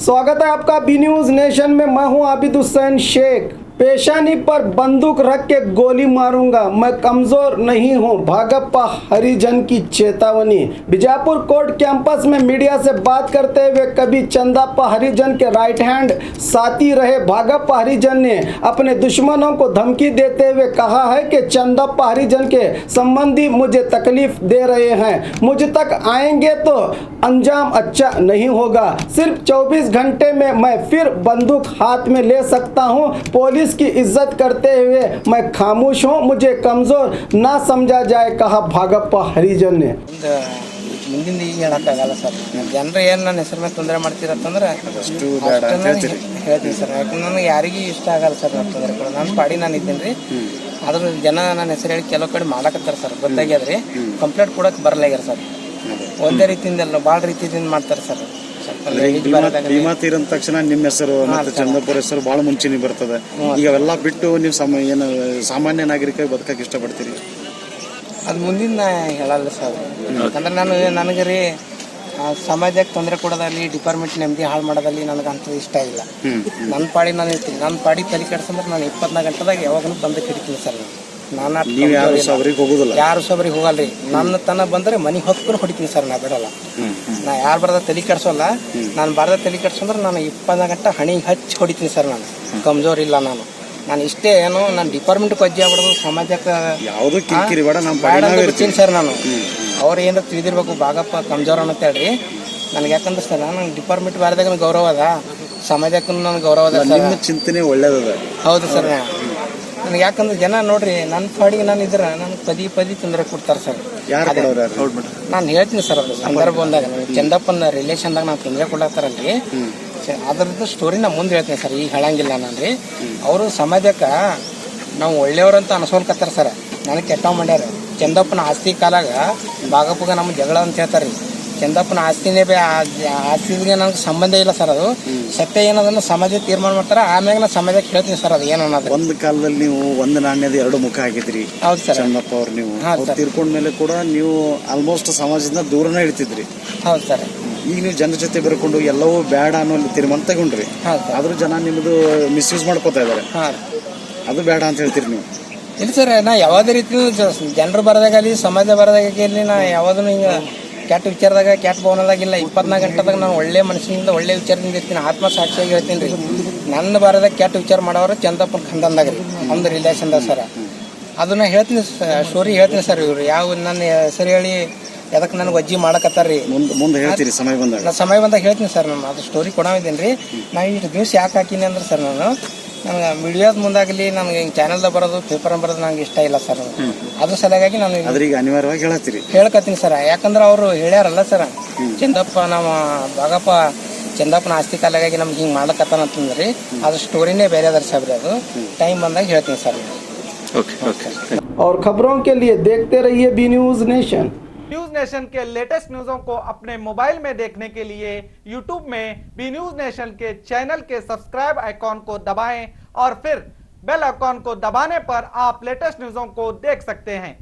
स्वागत है आपका बी न्यूज नेशन में। मैं हूं आबिद हुसैन शेख। पेशानी पर बंदूक रख के गोली मारूंगा, मैं कमजोर नहीं हूं, भागप्पा हरिजन की चेतावनी। बीजापुर कोर्ट कैंपस में मीडिया से बात करते हुए कभी चंदाप्पा हरिजन के राइट हैंड साथी रहे भागप्पा हरिजन ने अपने दुश्मनों को धमकी देते हुए कहा है कि चंदाप्पा हरिजन के संबंधी मुझे तकलीफ दे रहे हैं, मुझ तक आएंगे तो अंजाम अच्छा नहीं होगा। सिर्फ 24 घंटे में मैं फिर बंदूक हाथ में ले सकता हूं। पुलिस की इज्जत करते हुए मैं खामोश हूं, मुझे कमजोर ना समझा जाए, कहा भागप्पा हरिजन ने। ಮುಂದಿನ ಈಗ ಹೇಳೋಕ್ಕಾಗಲ್ಲ ಸರ್, ಜನರು ಏನು ನನ್ನ ಹೆಸರು ಮೇಲೆ ತೊಂದರೆ ಮಾಡ್ತೀರಂತಂದ್ರೆ ಹೇಳ್ತೀನಿ ಸರ್. ಯಾಕಂದ್ರೆ ನನಗೆ ಯಾರಿಗೂ ಇಷ್ಟ ಆಗಲ್ಲ ಸರ್ ನನ್ನ ತೊಂದರೆ ಕೊಡೋದು. ನನ್ನ ಪಾಡಿ ನಾನು ಇದ್ದೀನಿ ರೀ, ಆದ್ರೆ ಜನ ನನ್ನ ಹೆಸರು ಹೇಳಿ ಕೆಲವು ಕಡೆ ಮಾಡಕತ್ತಾರೆ ಸರ್, ಗೊತ್ತಾಗ್ಯದ್ರಿ. ಕಂಪ್ಲೇಂಟ್ ಕೊಡೋಕೆ ಬರಲಾಗ್ಯಾರ ಸರ್. ಒಂದೇ ರೀತಿಯಿಂದ ಭಾಳ ರೀತಿಯಿಂದ ಮಾಡ್ತಾರೆ ಸರ್. ಭೀಮಾ ತೀರ ಅಂದ ತಕ್ಷಣ ನಿಮ್ಮ ಹೆಸರು ಮತ್ತೆ ಚಂದಾಪುರ ಹೆಸರು ಭಾಳ ಮುಂಚೆನೇ ಬರ್ತದೆ. ಈಗ ಅವೆಲ್ಲ ಬಿಟ್ಟು ನೀವು ಏನು ಸಾಮಾನ್ಯ ನಾಗರಿಕ ಬದುಕಕ್ಕೆ ಇಷ್ಟಪಡ್ತೀರಿ? ಅದು ಮುಂದಿನ ಹೇಳಲ್ಲ ಸರ್. ಯಾಕಂದ್ರೆ ನನಗೆ ರೀ ಸಮಾಜಕ್ಕೆ ತೊಂದರೆ ಕೊಡೋದಲ್ಲಿ, ಡಿಪಾರ್ಟ್ಮೆಂಟ್ ನೆಮ್ಮದಿ ಹಾಳು ಮಾಡೋದಲ್ಲಿ ನನಗಂತೂ ಇಷ್ಟ ಇಲ್ಲ. ನನ್ನ ಪಾಡಿ ನಾನು ಇರ್ತೀನಿ, ನನ್ನ ಪಾಡಿ ತಲೆ ಕೆಡ್ಸಂದ್ರೆ ನಾನು 24 ಗಂಟೆದಾಗ ಯಾವಾಗಲೂ ಬಂದು ಹಿಡಿತೀನಿ ಸರ್. ಯಾರು ಸಬರಿಗೆ ಹೋಗಲ್ರಿ. ನನ್ನ ತನ ಬಂದರೆ ಮನೆಗೆ ಹೊತ್ಕೊಂಡು ಹೊಡಿತೀನಿ ಸರ್. ನಾ ಬಿಡಲ್ಲ. ನಾ ಯಾರು ಬರದ ತಲೆ ಕೆಡ್ಸೋಲ್ಲ. ನಾನು ಬರದ ತಲೆ ಕೆಡ್ಸಂದ್ರೆ ನಾನು 24 ಗಂಟೆ ಹಣಿಗೆ ಹಚ್ಚಿ ಹೊಡಿತೀನಿ ಸರ್. ನಾನು ಕಮ್ಜೋರ್ ಇಲ್ಲ. ನಾನು ಇಷ್ಟೇ ಏನು, ನಾನು ಡಿಪಾರ್ಟ್ಮೆಂಟ್ಗೆ ಅಜ್ಜಿ ಆಗ್ಬಿಡೋದು, ಸಮಾಜಕ್ಕೆ ಬಿಡ್ತೀನಿ ಸರ್. ನಾನು ಅವ್ರು ಏನಾರ ತಿಳಿದಿರ್ಬೇಕು ಭಾಗಪ್ಪ ಕಮ್ಜೋರ್ ಅಂತ ಹೇಳ್ರಿ ನನಗೆ. ಯಾಕಂದ್ರೆ ಸರ್ ನಾನು ಡಿಪಾರ್ಟ್ಮೆಂಟ್ ಬಾರದಾಗ ನನಗೆ ಗೌರವ ಅದ, ಸಮಾಜಕ್ಕೂ ನನಗೆ ಗೌರವ ಅದ ಸರ್. ಚಿಂತನೆ ಒಳ್ಳೇದದ. ಹೌದು ಸರ್. ನನಗೆ ಯಾಕಂದ್ರೆ ಜನ ನೋಡ್ರಿ ನನ್ನ ಪಾಡಿಗೆ ನಾನು ಇದ್ರೆ ನನಗೆ ಪದಿ ತೊಂದರೆ ಕೊಡ್ತಾರೆ ಸರ್. ನಾನು ಹೇಳ್ತೀನಿ ಸರ್, ಅದು ಸಂದರ್ಭ ಬಂದಾಗ ಚಂದಪ್ಪನ ರಿಲೇಷನ್ದಾಗ ನಾನು ತೊಂದರೆ ಕೊಡ್ಲಾಗ್ತಾರಲ್ರಿ, ಅದ್ರದ್ದು ಸ್ಟೋರಿ ನಾ ಮುಂದೆ ಹೇಳ್ತೀನಿ ಸರ್. ಈಗ ಹೇಳಂಗಿಲ್ಲ ನಾನು ರೀ. ಅವರು ಸಮಾಜಕ್ಕೆ ನಾವು ಒಳ್ಳೆಯವ್ರಂತ ಅನ್ಸ್ಕೊಳ್ಕತ್ತಾರೆ ಸರ್. ನನಗೆ ಕೆಟ್ಟವ್ ಮಾಡ್ಯಾರ. ಚಂದಪ್ಪನ ಆಸ್ತಿ ಕಾಲಾಗ ಭಾಗಪ್ಪಗೆ ನಮ್ಮ ಜಗಳ ಅಂತ ಹೇಳ್ತಾರೆ ರೀ. ಚಂದಪ್ಪನ ಆಸ್ತಿನೇ ಆಸ್ತಿಗೆ ನನಗೆ ಸಂಬಂಧ ಇಲ್ಲ ಸರ್. ಅದು ಸತ್ಯ ಏನದನ್ನು ಸಮಾಜ ತೀರ್ಮಾನ ಮಾಡ್ತಾರೆ. ಆಮ್ಯಾಗ ನಾನು ಸಮಾಜಕ್ಕೆ ಹೇಳ್ತೀನಿ ಸರ್ ಅದು ಏನು ಅನ್ನೋದು. ಒಂದು ಕಾಲದಲ್ಲಿ ನೀವು ಒಂದು ನಾಣ್ಯದ ಎರಡು ಮುಖ ಆಗಿದ್ರಿ. ಹೌದು ಸರ್. ಚಂದಪ್ಪ ಅವ್ರು ನೀವು ತೀರ್ಕೊಂಡ ಮೇಲೆ ಕೂಡ ನೀವು ಆಲ್ಮೋಸ್ಟ್ ಸಮಾಜದಿಂದ ದೂರನೇ ಇಡ್ತಿದ್ರಿ. ಹೌದು ಸರ್. ಈಗ ನೀವು ಜನರ ಜೊತೆ ಬೆರ್ಕೊಂಡು ಎಲ್ಲವೂ ಬೇಡ ಅನ್ನೋ ತೀರ್ಮಾನ ತಗೊಂಡ್ರಿ. ಆದ್ರೂ ಜನ ನಿಮ್ಮದು ಮಿಸ್ಯೂಸ್ ಮಾಡ್ಕೋತಾ ಇದಾರೆ. ಅದು ಬೇಡ ಅಂತ ಹೇಳ್ತೀರಿ ನೀವು? ಇಲ್ಲ ಸರ್, ನಾ ಯಾವುದೇ ರೀತಿ ಜನರು ಬರೋದಾಗಲಿ ಸಮಾಜ ಬರೋದಾಗಲಿ ನಾ ಯಾವುದೂ ಹಿಂಗೆ ಕೆಟ್ಟ ವಿಚಾರದಾಗ ಕೆಟ್ಟ ಭವನದಾಗಿಲ್ಲ. 24 ಗಂಟೆದಾಗ ನಾನು ಒಳ್ಳೆ ಮನಸ್ಸಿನಿಂದ ಒಳ್ಳೆ ವಿಚಾರದಿಂದ ಇರ್ತೀನಿ. ಆತ್ಮಸಾಕ್ಷಿಯಾಗಿ ಹೇಳ್ತೀನಿ ರೀ. ನನ್ನ ಬಾರದಾಗ ಕೆಟ್ಟ ವಿಚಾರ ಮಾಡೋರು ಚಂದಪ್ಪನ ಖಂಡನ್ದಾಗ ರೀ, ಒಂದು ರಿಲೇಷನ್ದಾಗ ಸರ. ಅದನ್ನ ಹೇಳ್ತೀನಿ, ಸ್ಟೋರಿ ಹೇಳ್ತೀನಿ ಸರ್. ಇವರು ಯಾವ ನನ್ನ ಹೆಸರು ಹೇಳಿ ಅದಕ್ಕೆ ನನಗೆ ಅಜ್ಜಿ ಮಾಡಕತ್ತಾರ ರೀ. ಮುಂದೆ ಹೇಳ್ತೀರಿ ಸಮಯ ಬಂದಾಗ? ನಾ ಸಮಯ ಬಂದಾಗ ಹೇಳ್ತೀನಿ ಸರ್. ನಾನು ಅದು ಸ್ಟೋರಿ ಕೊಡೋದಿದ್ದೀನಿ ರೀ. ನಾನು ಇಷ್ಟು ದಿವಸ ಯಾಕೆ ಹಾಕಿನಿ ಅಂದ್ರೆ ಸರ್, ನನಗೆ ಮೀಡಿಯಾದ ಮುಂದಾಗಲಿ ನನಗೆ ಹಿಂಗೆ ಚಾನಲ್ದಾಗ ಬರೋದು, ಪೇಪರ್ ಬರೋದು ನನಗೆ ಇಷ್ಟ ಇಲ್ಲ ಸರ್. ಅದ್ರ ಸಲುವಾಗಿ ನಾನು ಅನಿವಾರ್ಯವಾಗಿ ಹೇಳ್ಕತ್ತೀನಿ ಸರ್. ಯಾಕಂದ್ರೆ ಅವರು ಹೇಳ್ಯಾರಲ್ಲ ಸರ್, ಚಂದಪ್ಪ ನಮ್ಮ ಭಾಗಪ್ಪ ಚಂದಪ್ಪನ ಆಸ್ತಿ ಕಾಲಾಗಾಗಿ ನಮ್ಗೆ ಹಿಂಗೆ ಮಾಡ್ಲಕತ್ತಾನ ಅಂತಂದ್ರಿ. ಅದು ಸ್ಟೋರಿನೇ ಬೇರೆ ಅದ ಸರ್. ಅದು ಟೈಮ್ ಬಂದಾಗ ಹೇಳ್ತೀನಿ ಸರ್. और खबरों के लिए देखते रहिए B news nation. News nation के लेटेस्ट न्यूज़ों को अपने मोबाइल में देखने के लिए यूट्यूब में बी न्यूज नेशन के चैनल के सब्सक्राइब आइकॉन को दबाएं और फिर बेल आइकॉन को दबाने पर आप लेटेस्ट न्यूज़ों को देख सकते हैं।